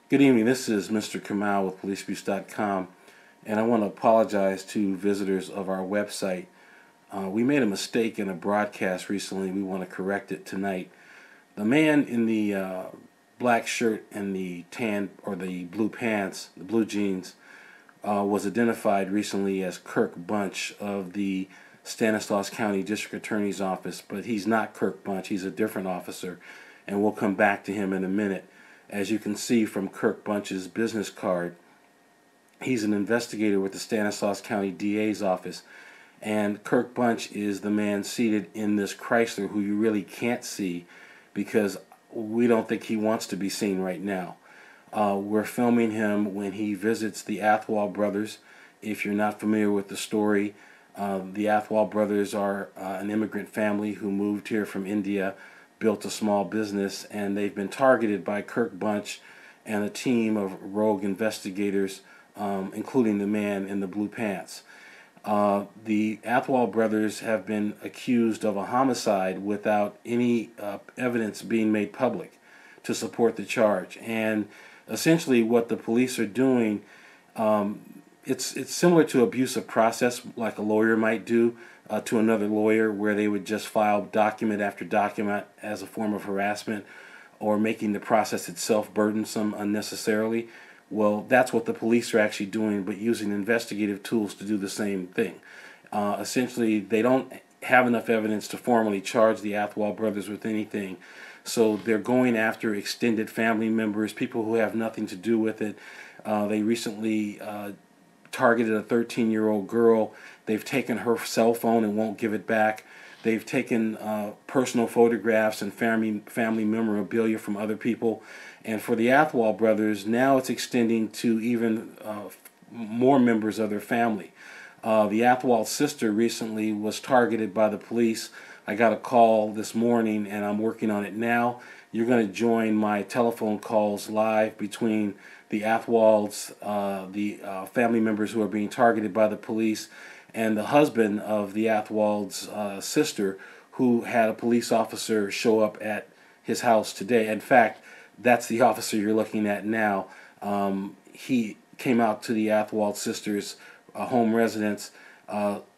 Good evening. This is Mr. Kamal with policeabuse.com, and I want to apologize to visitors of our website. We made a mistake in a broadcast recently. We want to correct it tonight. The man in the black shirt and the tan or the blue pants, the blue jeans, was identified recently as Kirk Bunch of the Stanislaus County District Attorney's Office, but he's not Kirk Bunch. He's a different officer, and we'll come back to him in a minute. As you can see from Kirk Bunch's business card, he's an investigator with the Stanislaus County DA's office, and Kirk Bunch is the man seated in this Chrysler who you really can't see because we don't think he wants to be seen right now. We're filming him when he visits the Athwal brothers. If you're not familiar with the story, the Athwal brothers are an immigrant family who moved here from India, built a small business, and they've been targeted by Kirk Bunch and a team of rogue investigators, including the man in the blue pants. The Athwal brothers have been accused of a homicide without any evidence being made public to support the charge. And essentially what the police are doing, it's similar to abusive process like a lawyer might do to another lawyer, where they would just file document after document as a form of harassment or making the process itself burdensome unnecessarily. Well, that's what the police are actually doing, but using investigative tools to do the same thing. Essentially, they don't have enough evidence to formally charge the Athwal brothers with anything, so they're going after extended family members, people who have nothing to do with it. They recently targeted a 13-year-old girl. They've taken her cell phone and won't give it back. They've taken personal photographs and family memorabilia from other people. And for the Athwal brothers, now it's extending to even more members of their family. The Athwal sister recently was targeted by the police. I got a call this morning, and I'm working on it now. You're going to join my telephone calls live between the Athwals, the family members who are being targeted by the police, and the husband of the Athwal's sister, who had a police officer show up at his house today. In fact, that's the officer you're looking at now. He came out to the Athwal sister's home residence,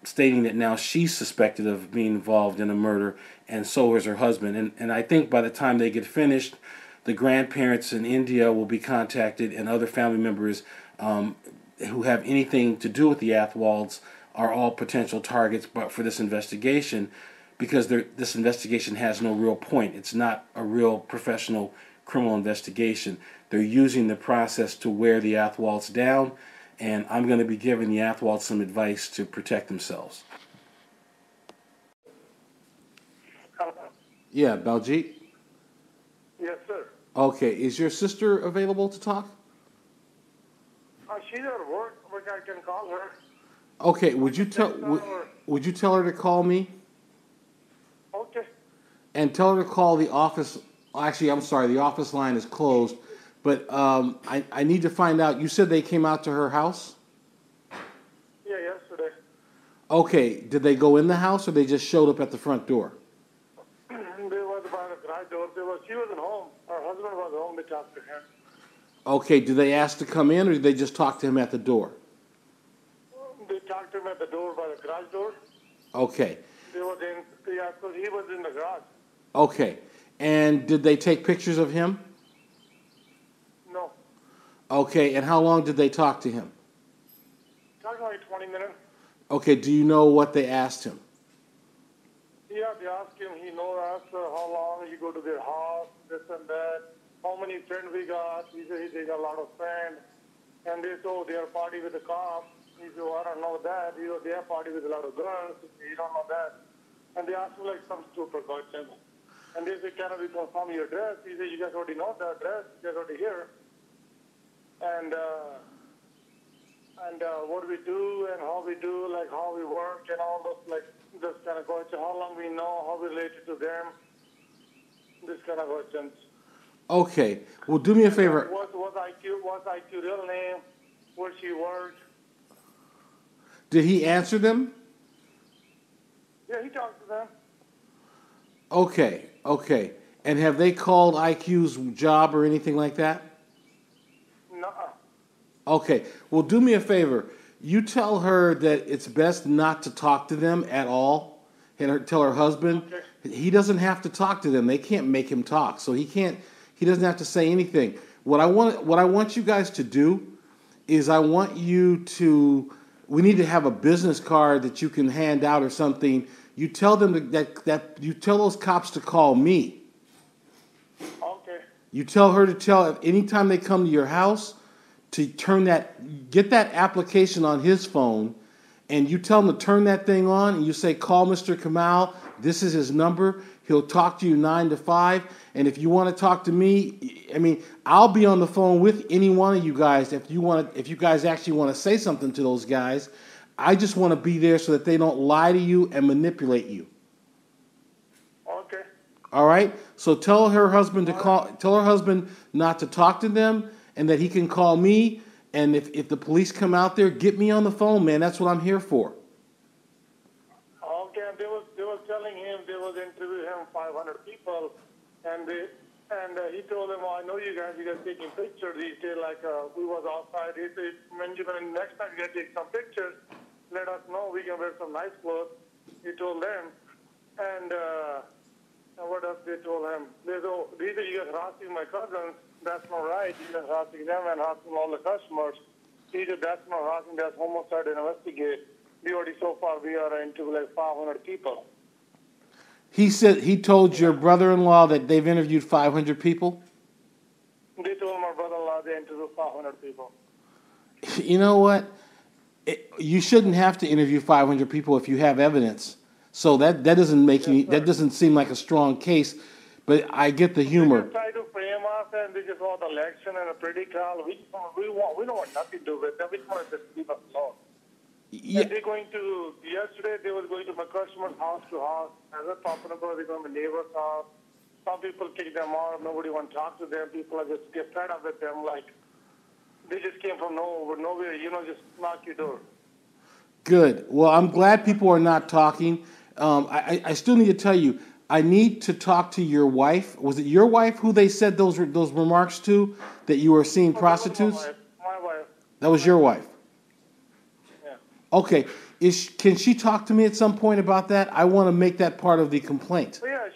stating that now she's suspected of being involved in a murder, and so is her husband. And I think by the time they get finished, the grandparents in India will be contacted, and other family members who have anything to do with the Athwals are all potential targets but for this investigation, because this investigation has no real point. It's not a real professional criminal investigation. They're using the process to wear the Athwals down, and I'm going to be giving the Athwals some advice to protect themselves. Yeah, Baljeet? Yes, sir. Okay, is your sister available to talk? She's at work, but I can call her. Okay, would you tell her to call me? Okay. And tell her to call the office. Actually, I'm sorry, the office line is closed. But I need to find out. You said they came out to her house? Yeah, yesterday. Okay, did they go in the house or they just showed up at the front door? They were by the garage door. She wasn't home. Her husband was home. They talked to him. Okay, did they ask to come in or did they just talk to him at the door? They talked to him at the door, by the garage door. Okay. They were in, yeah, because he was in the garage. Okay, and did they take pictures of him? No. Okay, and how long did they talk to him? Talked like 20 minutes. Okay, do you know what they asked him? Yeah, they asked him, he asked how long you go to their house, this and that, how many friends we got. He said he got a lot of friends. And they said, oh, they are party with the cops. He said, oh, I don't know that. You know, they are party with a lot of girls. You don't know that. And they asked him like some stupid questions. And they said, can we confirm your address? He said, you guys already know the address. You guys already here. And what we do and how we do, like how we work and all those, like this kind of questions. How long we know, how we related to them. This kind of questions. Okay. Well, do me a favor. What's IQ real name? Where she worked? Did he answer them? Yeah, he talked to them. Okay. And have they called IQ's job or anything like that? Okay. Well, do me a favor. You tell her that it's best not to talk to them at all, and tell her husband he doesn't have to talk to them. They can't make him talk, so he can't. He doesn't have to say anything. What I want you guys to do is I want you to. We need to have a business card that you can hand out or something. You tell them that you tell those cops to call me. Okay. You tell her to tell anytime they come to your house to get that application on his phone, and you tell him to turn that thing on, and you say, call Mr. Kamal, this is his number, he'll talk to you 9 to 5, and if you want to talk to me, I mean, I'll be on the phone with any one of you guys if you guys actually want to say something to those guys. I just want to be there so that they don't lie to you and manipulate you. Okay. All right? So tell her husband not to talk to them, and that he can call me, and if the police come out there, get me on the phone, man. That's what I'm here for. Okay, they was telling him they was interviewing him 500 people, and he told them, well, I know you guys taking pictures. He said, like, we was outside. He said, when next time you guys take some pictures, let us know. We can wear some nice clothes. He told them, and what else they told him? They said, you guys harassing my cousins. That's not right. You guys harassing them and harassing all the customers. He said, that's not harassing. That's homicide and investigate. We already so far we are into like 500 people. He said he told your brother-in-law that they've interviewed 500 people? They told my brother-in-law they interviewed 500 people. You know what? You shouldn't have to interview 500 people if you have evidence. So that doesn't make that doesn't seem like a strong case, but I get the humor. They just try to frame us, and they just want election and a predical. We don't want nothing to do with them. We just want to just leave us alone. Yeah. And they're going to, yesterday they were going to my customer's house to house. As a talking about, they're going to my neighbor's house. Some people kick them out. Nobody want to talk to them. People are just get fed up with them. Like, they just came from nowhere, just knock your door. Good. Well, I'm glad people are not talking. I still need to tell you, I need to talk to your wife. Was it your wife who they said those remarks to, that you were seeing prostitutes? My wife. That was your wife? Yeah. Okay. Can she talk to me at some point about that? I want to make that part of the complaint. Yeah,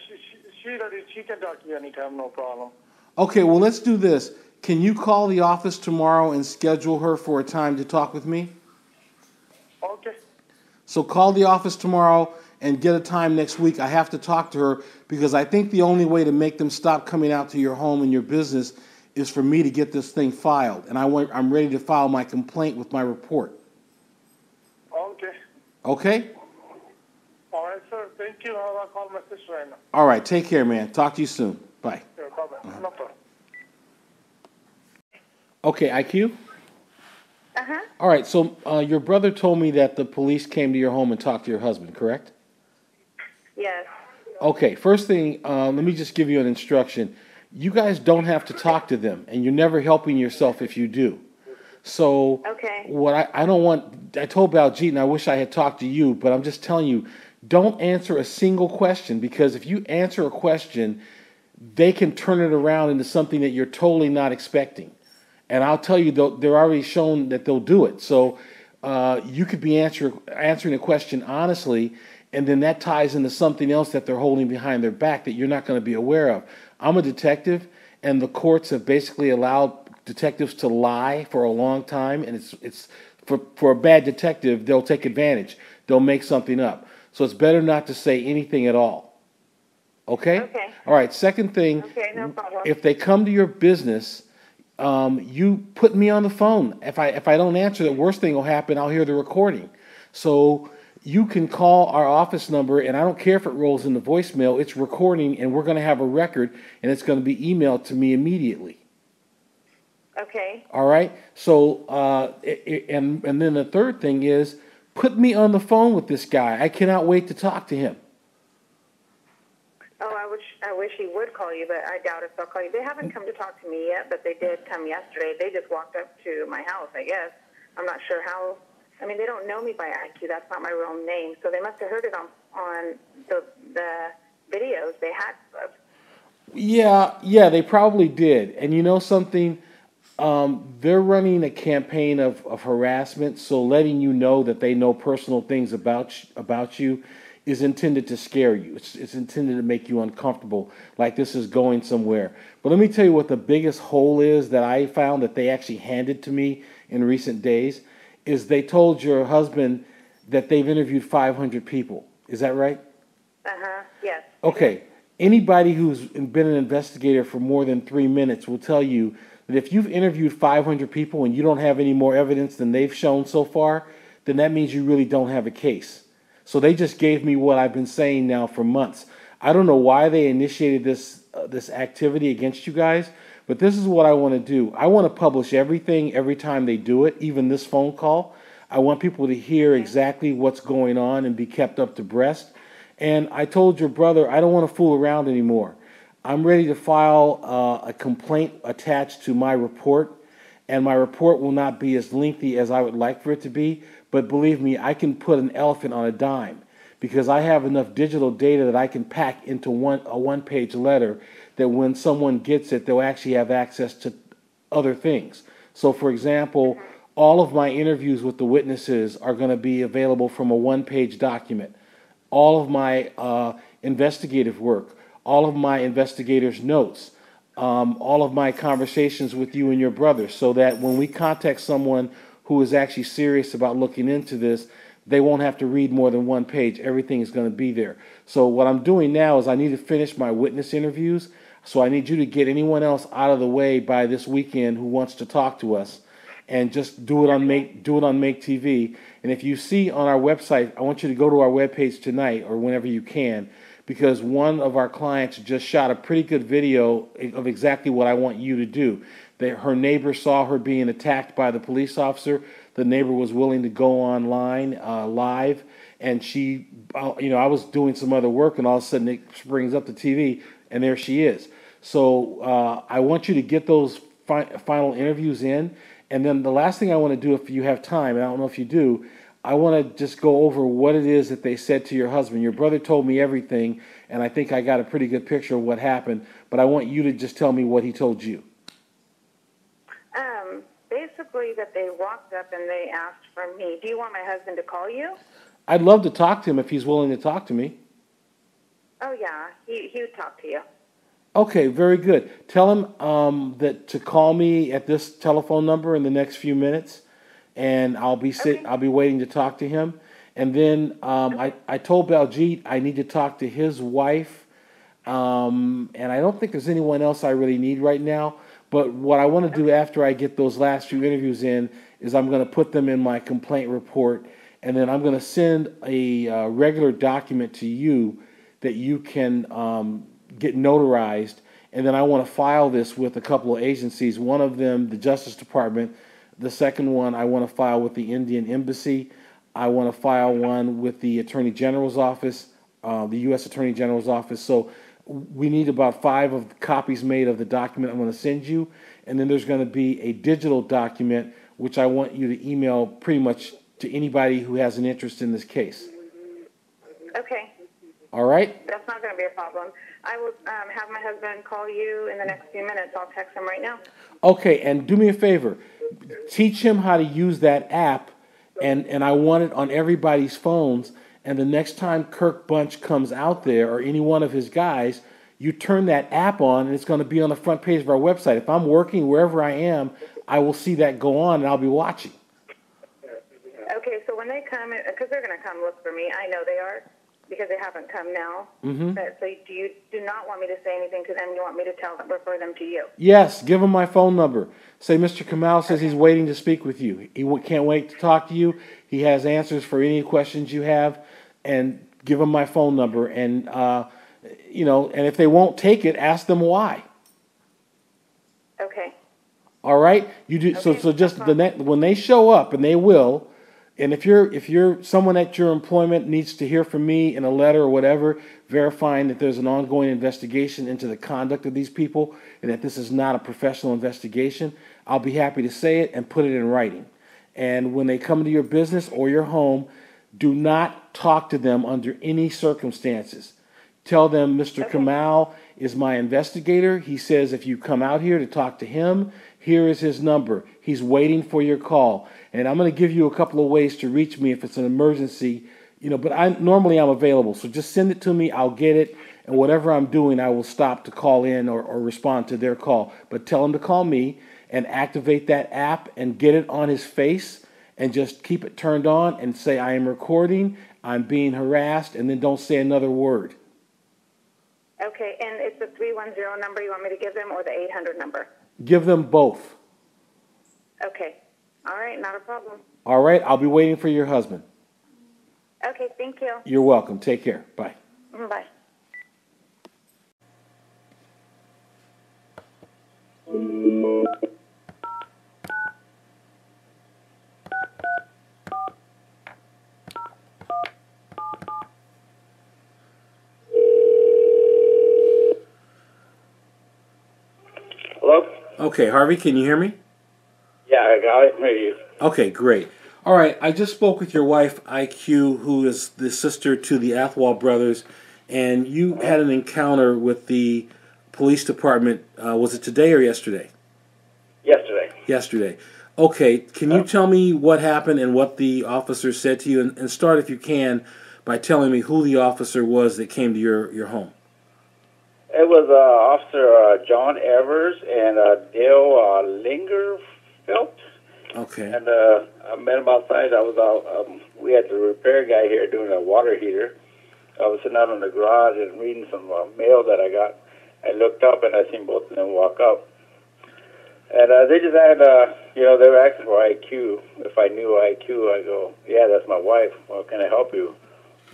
she can talk to you anytime, no problem. Okay, well, let's do this. Can you call the office tomorrow and schedule her for a time to talk with me? Okay. So call the office tomorrow and get a time next week. I have to talk to her because I think the only way to make them stop coming out to your home and your business is for me to get this thing filed. And I'm ready to file my complaint with my report. Okay. Okay? All right, sir. Thank you. I'll call my sister right now. All right. Take care, man. Talk to you soon. Bye. Sure, bye-bye. No problem. Okay, IQ? Uh-huh. All right, so your brother told me that the police came to your home and talked to your husband, correct? Yes. Okay, first thing, let me just give you an instruction. You guys don't have to talk to them, and you're never helping yourself if you do. So okay. What I don't want, I told Baljeet, and I wish I had talked to you, but I'm just telling you, don't answer a single question, because if you answer a question, they can turn it around into something that you're totally not expecting. And I'll tell you, they're already shown that they'll do it. So you could be answering a question honestly, and then that ties into something else that they're holding behind their back that you're not going to be aware of. I'm a detective, and the courts have basically allowed detectives to lie for a long time, and it's for a bad detective, they'll take advantage. They'll make something up. So it's better not to say anything at all. Okay? Okay. All right, second thing, okay, no problem. If they come to your business, you put me on the phone. If I don't answer, the worst thing will happen, I'll hear the recording. So you can call our office number, and I don't care if it rolls in the voicemail, it's recording, and we're going to have a record, and it's going to be emailed to me immediately. Okay. All right? So, and then the third thing is, put me on the phone with this guy. I cannot wait to talk to him. Oh, I wish he would call you, but I doubt if they'll call you. They haven't come to talk to me yet, but they did come yesterday. They just walked up to my house, I guess. I'm not sure how. I mean, they don't know me by IQ. That's not my real name. So they must have heard it on the videos they had. Yeah, they probably did. And you know something? They're running a campaign of harassment, so letting you know that they know personal things about you is intended to scare you. It's intended to make you uncomfortable, like this is going somewhere. But let me tell you what the biggest hole is that I found that they actually handed to me in recent days, is they told your husband that they've interviewed 500 people. Is that right? Yes. Okay. Anybody who's been an investigator for more than 3 minutes will tell you that if you've interviewed 500 people and you don't have any more evidence than they've shown so far, then that means you really don't have a case. So they just gave me what I've been saying now for months. I don't know why they initiated this activity against you guys, but this is what I want to do. I want to publish everything every time they do it, even this phone call. I want people to hear exactly what's going on and be kept up to breast. And I told your brother, I don't want to fool around anymore. I'm ready to file a complaint attached to my report, and my report will not be as lengthy as I would like for it to be, but believe me, I can put an elephant on a dime because I have enough digital data that I can pack into a one-page letter that when someone gets it, they'll actually have access to other things. So, for example, all of my interviews with the witnesses are going to be available from a one-page document. All of my investigative work, all of my investigators' notes, all of my conversations with you and your brother, so that when we contact someone who is actually serious about looking into this, they won't have to read more than one page. Everything is going to be there. So what I'm doing now is I need to finish my witness interviews, so I need you to get anyone else out of the way by this weekend who wants to talk to us, and just do it on Make TV. And if you see on our website, I want you to go to our webpage tonight or whenever you can, because one of our clients just shot a pretty good video of exactly what I want you to do. Her neighbor saw her being attacked by the police officer. The neighbor was willing to go online live, and she, I was doing some other work, and all of a sudden it brings up the TV, and there she is. So I want you to get those final interviews in. And then the last thing I want to do, if you have time, and I don't know if you do, I want to just go over what it is that they said to your husband. Your brother told me everything, and I think I got a pretty good picture of what happened, but I want you to just tell me what he told you. Basically that they walked up and they asked for me. Do you want my husband to call you? I'd love to talk to him if he's willing to talk to me. Oh, yeah. He would talk to you. Okay, very good. Tell him that to call me at this telephone number in the next few minutes, and I'll be waiting to talk to him. And then I told Baljeet I need to talk to his wife, and I don't think there's anyone else I really need right now. But what I want to do after I get those last few interviews in is I'm going to put them in my complaint report, and then I'm going to send a regular document to you that you can get notarized, and then I want to file this with a couple of agencies. One of them, the Justice Department. The second one, I want to file with the Indian Embassy. I want to file one with the Attorney General's office, the U.S. Attorney General's office. So we need about 5 of the copies made of the document I'm going to send you, and then there's going to be a digital document which I want you to email pretty much to anybody who has an interest in this case. Okay. All right? That's not going to be a problem. I will have my husband call you in the next few minutes. I'll text him right now. Okay, and do me a favor. Teach him how to use that app, and I want it on everybody's phones. And the next time Kirk Bunch comes out there, or any one of his guys, you turn that app on, and it's going to be on the front page of our website. If I'm working wherever I am, I will see that go on, and I'll be watching. Okay, so when they come, because they're going to come look for me, I know they are, because they haven't come now. Mm-hmm. So you do not want me to say anything to them. You want me to refer them to you? Yes, give him my phone number. Say Mr. Kamal says he's waiting to speak with you. He can't wait to talk to you. He has answers for any questions you have, and give him my phone number. And and if they won't take it, ask them why. Okay. All right. You do okay. So just when they show up, and they will. And if you're someone at your employment needs to hear from me in a letter or whatever, verifying that there's an ongoing investigation into the conduct of these people and that this is not a professional investigation, I'll be happy to say it and put it in writing. And when they come to your business or your home, do not talk to them under any circumstances. Tell them Mr. Okay. Kamal is my investigator. He says if you come out here to talk to him, here is his number. He's waiting for your call. And I'm going to give you a couple of ways to reach me if it's an emergency. But normally I'm available. So just send it to me. I'll get it. And whatever I'm doing, I will stop to call in or respond to their call. But tell him to call me and activate that app and get it on his face and just keep it turned on and say, I am recording, I'm being harassed, and then don't say another word. Okay, and it's the 310 number you want me to give them or the 800 number? Give them both. Okay. All right, not a problem. All right, I'll be waiting for your husband. Okay, thank you. You're welcome. Take care. Bye. Bye. Hello? Okay, Harvey, can you hear me? Yeah, I got it. Hear you. Okay, great. All right, I just spoke with your wife, IQ, who is the sister to the Athwal brothers, and you had an encounter with the police department. Was it today or yesterday? Yesterday. Yesterday. Okay, can you tell me what happened and what the officer said to you? And start, if you can, by telling me who the officer was that came to your home. It was Officer John Evers and Dale Lingerfelt. Okay. And I met him outside. I was out. We had the repair guy here doing a water heater. I was sitting out in the garage and reading some mail that I got. I looked up and I seen both of them walk up. And they just had, they were asking for IQ. If I knew IQ, I go, yeah, that's my wife. Well, can I help you?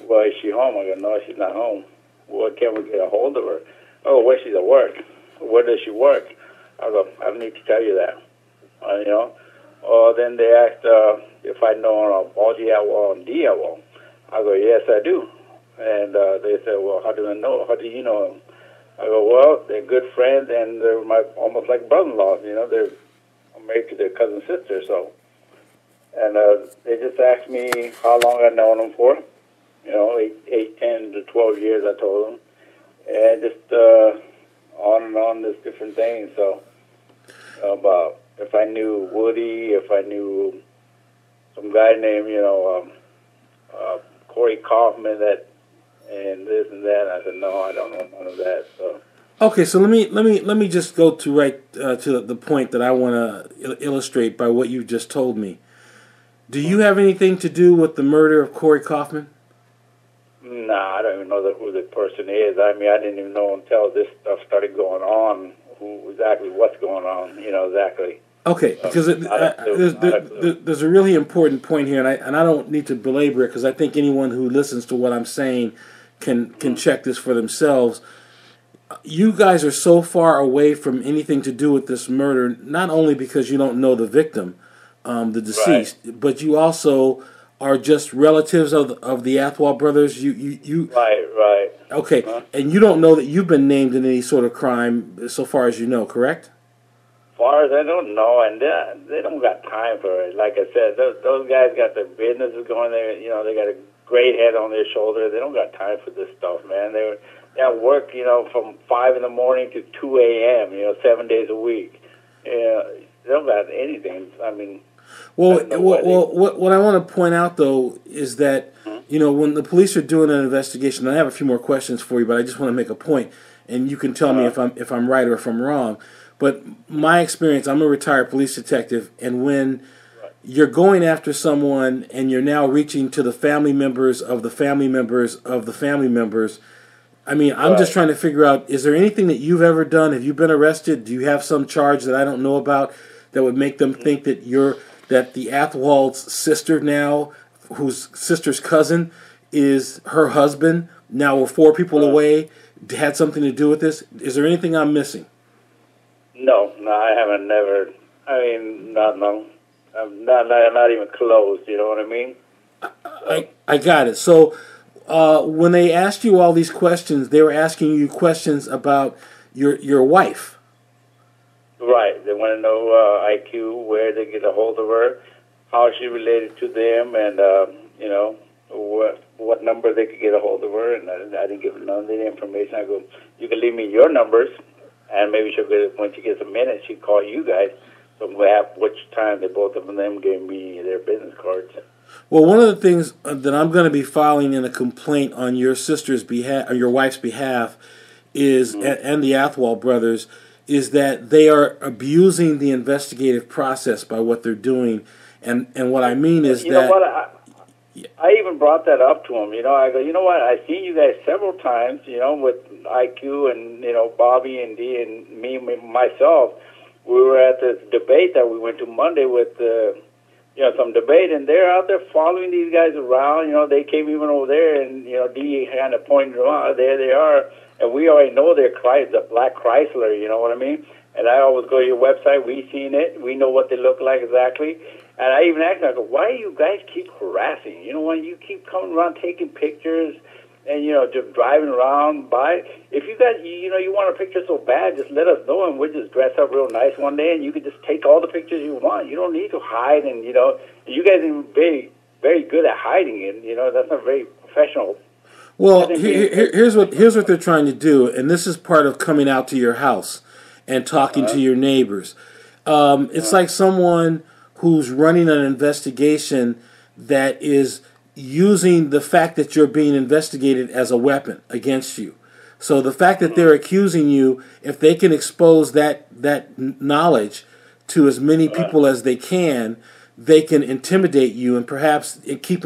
Well, is she home? I go, no, she's not home. Well, can we get a hold of her? Oh, well, she's at work. Where does she work? I go, I don't need to tell you that. Then they asked if I know Baldy Athwal and D Athwal. I go, yes, I do. And they said, well, how do I know? How do you know them? I go, well, they're good friends, and they're almost like brother-in-laws. They're married to their cousin sister. So, and they just asked me how long I'd known them for. 8, 10 to 12 years, I told them, and just on and on, there's different things. So, about if I knew Woody, if I knew some guy named, Corey Kaufman, and this and that. I said, no, I don't know none of that. So. Okay, so let me just go to the point that I want to illustrate by what you just told me. Do you have anything to do with the murder of Corey Kaufman? Nah, I don't even know who the person is. I mean, I didn't even know until this stuff started going on exactly what's going on. Exactly. Okay, because there's a really important point here, and I don't need to belabor it because I think anyone who listens to what I'm saying can check this for themselves. You guys are so far away from anything to do with this murder, not only because you don't know the victim, the deceased, right, but you also are just relatives of the Athwal brothers. You Right. Okay, and you don't know that you've been named in any sort of crime, so far as you know, correct? As far as I don't know, and they don't got time for it. Like I said, those guys got their businesses going there. They got a great head on their shoulder. They don't got time for this stuff, man. They at work, from 5 in the morning to 2 a.m. 7 days a week. They don't got anything. I mean. Well, what I want to point out though is that when the police are doing an investigation, I have a few more questions for you, but I just want to make a point, and you can tell me if I'm right or if I'm wrong. But my experience, I'm a retired police detective, and when you're going after someone and you're now reaching to the family members of the family members of the family members, I mean, I'm just trying to figure out, is there anything that you've ever done? Have you been arrested? Do you have some charge that I don't know about that would make them think that that the Athwal's sister now, whose sister's cousin is her husband, now we're 4 people away, had something to do with this? Is there anything I'm missing? No, I haven't. Never. I mean, no. I'm not even close. You know what I mean? I got it. So when they asked you all these questions, they were asking you questions about your wife. Right. They want to know IQ, where they get a hold of her, how she related to them, and what what number they could get a hold of her, and I didn't give them none of the information. I go, you can leave me your numbers, and maybe she'll get, when she gets a minute, she'll call you guys. So we'll have which time they both of them gave me their business cards. Well, one of the things that I'm going to be filing in a complaint on your sister's behalf, or your wife's behalf, is, and the Athwal brothers, is that they are abusing the investigative process by what they're doing. And what I mean is you know what, I even brought that up to him. I go, you know what, I've seen you guys several times, with IQ and, Bobby and Dee and me, myself. We were at this debate that we went to Monday with, some debate, and they're out there following these guys around. They came even over there, and, Dee kind of pointed them out. There they are. And we already know they're the black Chrysler, you know what I mean? And I always go to your website. We've seen it. We know what they look like exactly. And I even asked them, I go, why do you guys keep harassing? When you keep coming around taking pictures and, just driving around by. If you guys, you want a picture so bad, just let us know, and we'll just dress up real nice one day, and you can just take all the pictures you want. You don't need to hide, and, you guys are very, very good at hiding it. That's not very professional. Well, here's what they're trying to do, and this is part of coming out to your house and talking to your neighbors. It's like someone who's running an investigation that is using the fact that you're being investigated as a weapon against you. So the fact that they're accusing you, if they can expose that knowledge to as many people as they can intimidate you and perhaps keep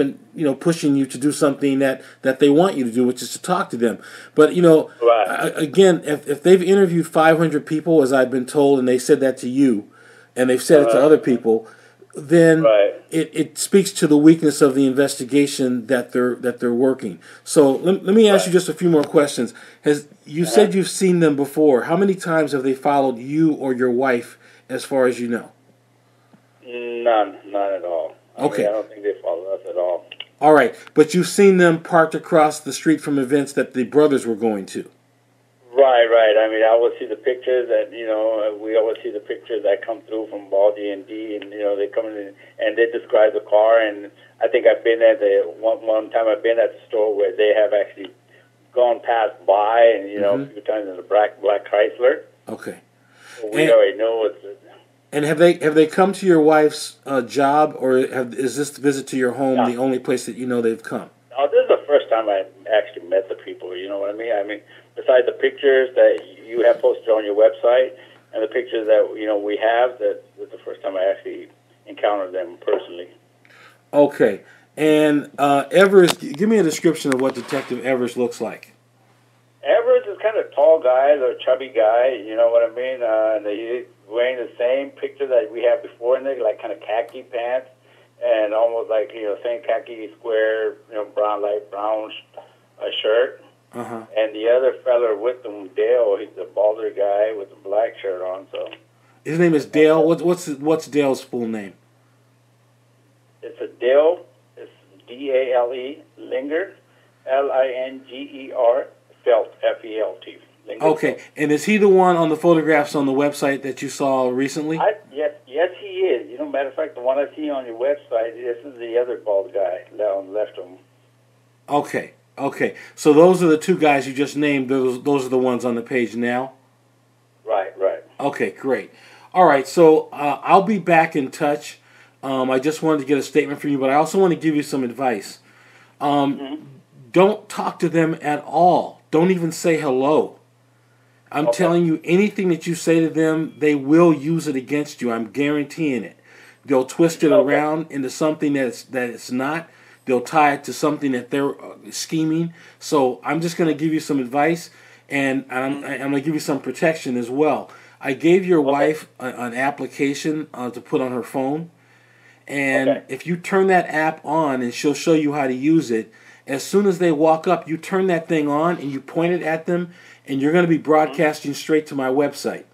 pushing you to do something that they want you to do, which is to talk to them. But again, if they've interviewed 500 people, as I've been told, and they said that to you, and they've said it to other people, then it speaks to the weakness of the investigation that they're working. So let me ask you just a few more questions. You said you've seen them before. How many times have they followed you or your wife, as far as you know? None at all. Okay. I don't think they follow us at all. All right, but you've seen them parked across the street from events that the brothers were going to. Right. I mean, I always see the pictures that, we always see the pictures that come through from Baldy and Dee, and, they come in and they describe the car, and I think I've been at one time I've been at the store where they have actually gone past by, and, a few times in the black Chrysler. Okay. So we already know it's... And have they come to your wife's job, or is this visit to your home the only place that they've come? No, this is the first time I actually met the people, you know what I mean? I mean, besides the pictures that you have posted on your website and the pictures that, we have, that's the first time I actually encountered them personally. Okay. And Evers, give me a description of what Detective Evers looks like. Evers is kind of a tall guy, or chubby guy, you know what I mean? And he's wearing the same picture that we had before in there, like kind of khaki pants, and almost like, same khaki square, light brown shirt. And the other fella with him, Dale, he's a balder guy with a black shirt on. So his name is Dale. What's Dale's full name? It's a Dale. It's D-A-L-E, Linger, Linger, Felt, F-E-L-T. Okay, and is he the one on the photographs on the website that you saw recently? Yes, he is. Matter of fact, the one I see on your website, this is the other bald guy on the left of him. Okay. So those are the two guys you just named. Those are the ones on the page now? Right. Okay, great. All right, so I'll be back in touch. I just wanted to get a statement from you, but I also want to give you some advice. Don't talk to them at all. Don't even say hello. I'm telling you, anything that you say to them, they will use it against you. I'm guaranteeing it. They'll twist it around into something that it's not. They'll tie it to something that they're scheming. So I'm just going to give you some advice, and I'm going to give you some protection as well. I gave your wife an application to put on her phone, and if you turn that app on, and she'll show you how to use it, as soon as they walk up, you turn that thing on, and you point it at them, and you're going to be broadcasting straight to my website.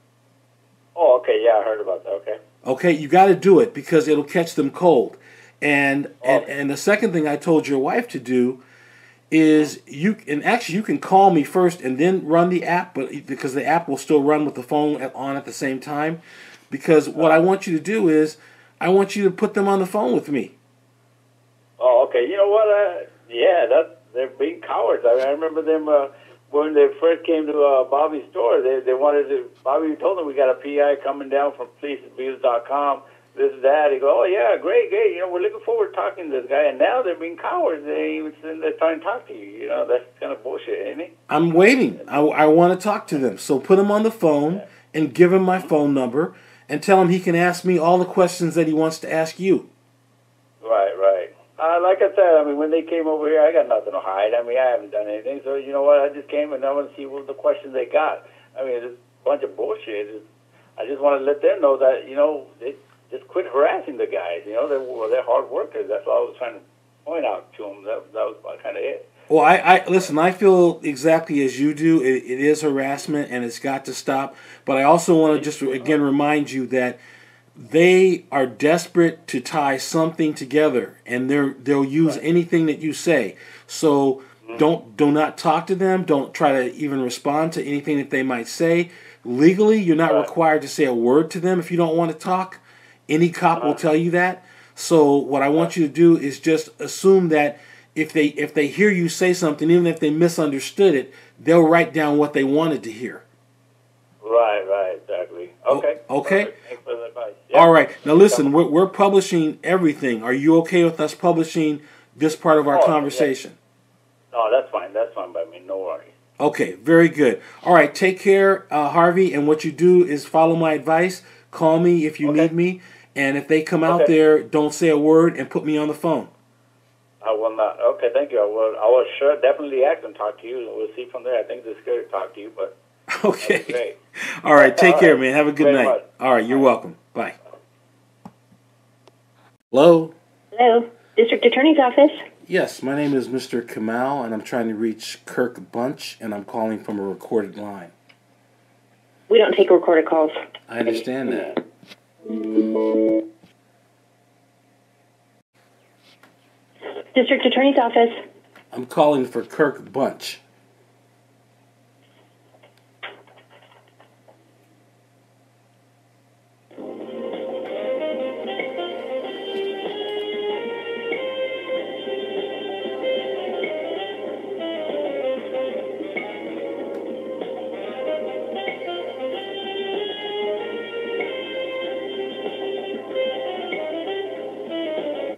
Oh, okay. Yeah, I heard about that. Okay, you got to do it because it'll catch them cold. And the second thing I told your wife to do is you can call me first and then run the app, but because the app will still run with the phone on at the same time. Because what I want you to do is I want you to put them on the phone with me. Oh, okay. You know what? They're being cowards. I remember them when they first came to Bobby's store. They wanted to. Bobby told them we got a PI coming down from policeabusive.com. This and that. He go, oh yeah, great. You know, we're looking forward to talking to this guy. And now they're being cowards. They ain't even sitting there trying to talk to you. You know, that's kind of bullshit, ain't it? I'm waiting. I want to talk to them. So put him on the phone and give him my phone number and tell him he can ask me all the questions that he wants to ask you. Right. Like I said, I mean, when they came over here, I got nothing to hide. I mean, I haven't done anything. So, you know what? I just came and I want to see what the questions they got. I mean, it's a bunch of bullshit. I just want to let them know that, you know, they just quit harassing the guys. You know, they're hard workers. That's what I was trying to point out to them. That was kind of it. Well, I listen, I feel exactly as you do. It is harassment and it's got to stop. But I also want to just, again, remind you that they are desperate to tie something together, and they'll use anything that you say. So do not talk to them. Don't try to even respond to anything that they might say. Legally, you're not required to say a word to them if you don't want to talk. Any cop will tell you that. So what I want you to do is just assume that if they hear you say something, even if they misunderstood it, they'll write down what they wanted to hear. Right, exactly. Okay. Okay. Perfect. Thanks for the advice. Yeah. All right. Now listen, we're publishing everything. Are you okay with us publishing this part of our conversation? Yeah. No, that's fine. That's fine by me. No worries. Okay, very good. All right, take care, Harvey. And what you do is follow my advice. Call me if you need me. And if they come out there, don't say a word and put me on the phone. I will not. Okay, thank you. I will sure definitely act and talk to you. We'll see from there. I think they're scared to talk to you, but okay. Great. All right, take care, man. Have a good night. Much. All right, you're welcome. Bye. Hello? Hello, District Attorney's Office. Yes, my name is Mr. Kamal, and I'm trying to reach Kirk Bunch, and I'm calling from a recorded line. We don't take recorded calls. I understand that. District Attorney's Office. I'm calling for Kirk Bunch.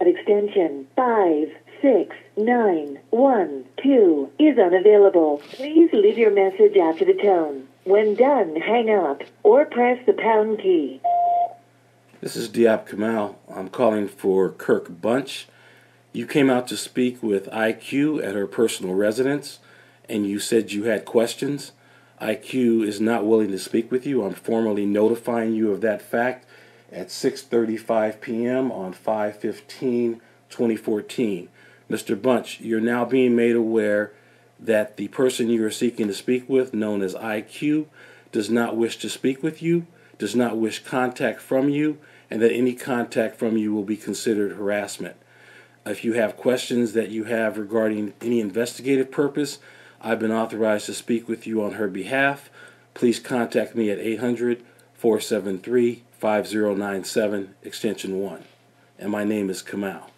At extension 56912 is unavailable. Please leave your message after the tone. When done, hang up or press the pound key. This is Diab Kamal. I'm calling for Kirk Bunch. You came out to speak with IQ at her personal residence, and you said you had questions. IQ is not willing to speak with you. I'm formally notifying you of that fact at 6:35 p.m. on 5/15/2014. Mr. Bunch, you're now being made aware that the person you are seeking to speak with, known as IQ, does not wish to speak with you, does not wish contact from you, and that any contact from you will be considered harassment. If you have questions that you have regarding any investigative purpose, I've been authorized to speak with you on her behalf. Please contact me at 800-473-5097, extension 1. And my name is Kamal.